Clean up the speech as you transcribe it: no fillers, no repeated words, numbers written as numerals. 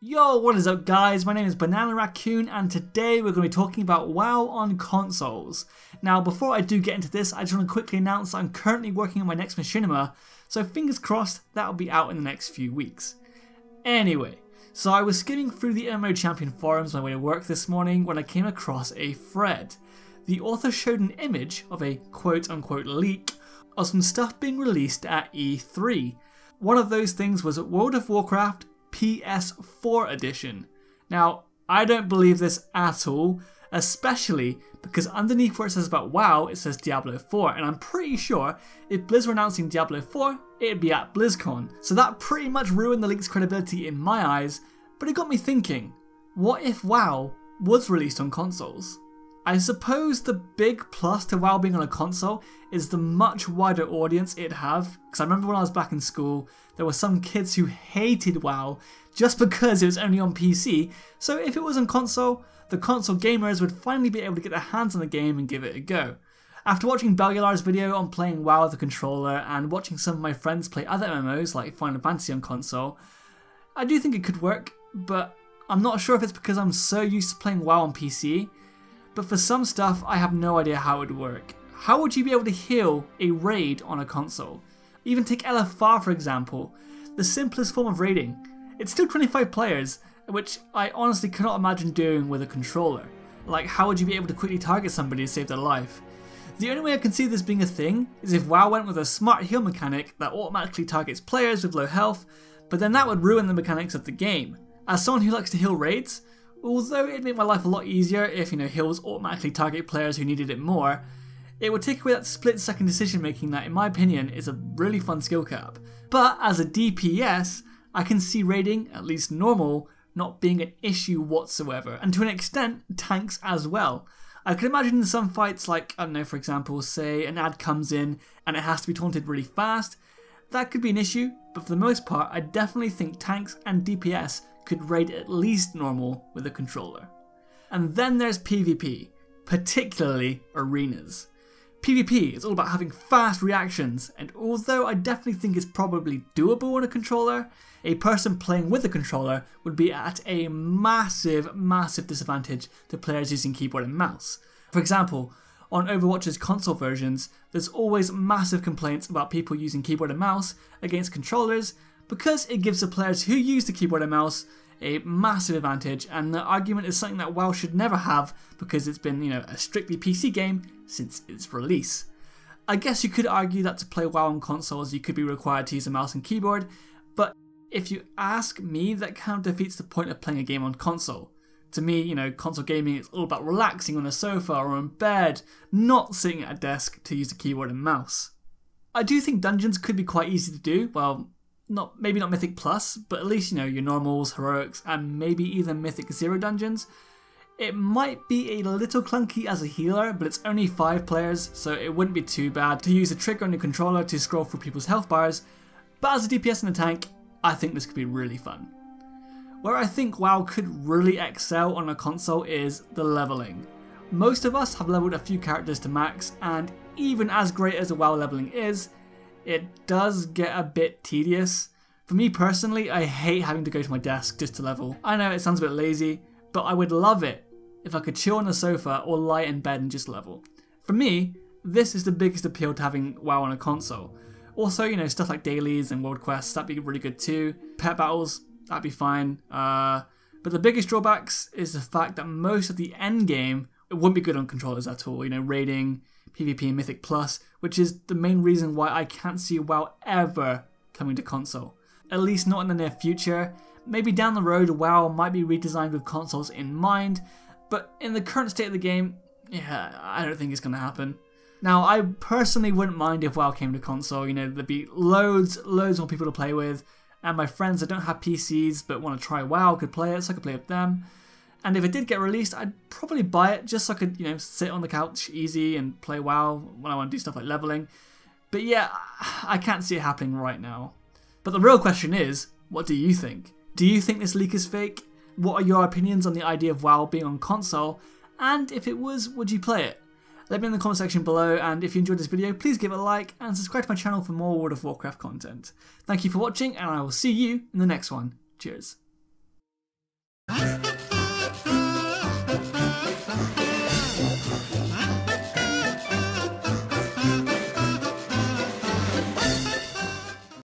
Yo, what is up guys? My name is Banana Raccoon and today we're going to be talking about WoW on consoles. Now before I do get into this, I just want to quickly announce that I'm currently working on my next machinima, so fingers crossed that'll be out in the next few weeks. Anyway, so I was skimming through the MMO-Champion forums on my way to work this morning when I came across a thread. The author showed an image of a quote-unquote leak of some stuff being released at E3. One of those things was World of Warcraft PS4 Edition. Now, I don't believe this at all, especially because underneath where it says about WoW, it says Diablo 4, and I'm pretty sure if Blizz were announcing Diablo 4, it'd be at BlizzCon. So that pretty much ruined the leak's credibility in my eyes, but it got me thinking, what if WoW was released on consoles? I suppose the big plus to WoW being on a console is the much wider audience it'd have, because I remember when I was back in school, there were some kids who hated WoW just because it was only on PC, so if it was on console, the console gamers would finally be able to get their hands on the game and give it a go. After watching Bellular's video on playing WoW with a controller and watching some of my friends play other MMOs like Final Fantasy on console, I do think it could work, but I'm not sure if it's because I'm so used to playing WoW on PC. But for some stuff, I have no idea how it would work. How would you be able to heal a raid on a console? Even take LFR for example, the simplest form of raiding. It's still 25 players, which I honestly cannot imagine doing with a controller. Like, how would you be able to quickly target somebody to save their life? The only way I can see this being a thing is if WoW went with a smart heal mechanic that automatically targets players with low health, but then that would ruin the mechanics of the game. As someone who likes to heal raids, although it'd make my life a lot easier if, heals automatically target players who needed it more, it would take away that split-second decision making that, in my opinion, is a really fun skill cap. But as a DPS, I can see raiding, at least normal, not being an issue whatsoever, and to an extent, tanks as well. I could imagine in some fights, like, I don't know, for example, say an ad comes in and it has to be taunted really fast, that could be an issue, but for the most part, I definitely think tanks and DPS could raid at least normal with a controller. And then there's PvP, particularly arenas. PvP is all about having fast reactions, and although I definitely think it's probably doable on a controller, a person playing with a controller would be at a massive disadvantage to players using keyboard and mouse. For example, on Overwatch's console versions, there's always massive complaints about people using keyboard and mouse against controllers, because it gives the players who use the keyboard and mouse a massive advantage, and the argument is something that WoW should never have because it's been, a strictly PC game since its release. I guess you could argue that to play WoW on consoles you could be required to use a mouse and keyboard, but if you ask me, that kind of defeats the point of playing a game on console. To me, console gaming is all about relaxing on a sofa or in bed, not sitting at a desk to use a keyboard and mouse. I do think dungeons could be quite easy to do, well, maybe not Mythic Plus, but at least, your normals, heroics, and maybe even Mythic 0 dungeons. It might be a little clunky as a healer, but it's only 5 players, so it wouldn't be too bad to use a trigger on your controller to scroll through people's health bars, but as a DPS in the tank, I think this could be really fun. Where I think WoW could really excel on a console is the leveling. Most of us have leveled a few characters to max, and even as great as the WoW leveling is, it does get a bit tedious. For me personally, I hate having to go to my desk just to level. I know it sounds a bit lazy, but I would love it if I could chill on the sofa or lie in bed and just level. For me, this is the biggest appeal to having WoW on a console. Also, stuff like dailies and world quests, that'd be really good too. Pet battles, that'd be fine. But the biggest drawbacks is the fact that most of the end game, it wouldn't be good on controllers at all. Raiding, PvP and Mythic Plus, which is the main reason why I can't see WoW ever coming to console. At least not in the near future. Maybe down the road WoW might be redesigned with consoles in mind, but in the current state of the game, yeah, I don't think it's going to happen. Now, I personally wouldn't mind if WoW came to console, there'd be loads more people to play with, and my friends that don't have PCs but want to try WoW could play it, so I could play with them. And if it did get released, I'd probably buy it just so I could, sit on the couch easy and play WoW when I want to do stuff like leveling. But yeah, I can't see it happening right now. But the real question is, what do you think? Do you think this leak is fake? What are your opinions on the idea of WoW being on console? And if it was, would you play it? Let me know in the comment section below, and if you enjoyed this video, please give it a like and subscribe to my channel for more World of Warcraft content. Thank you for watching, and I will see you in the next one. Cheers.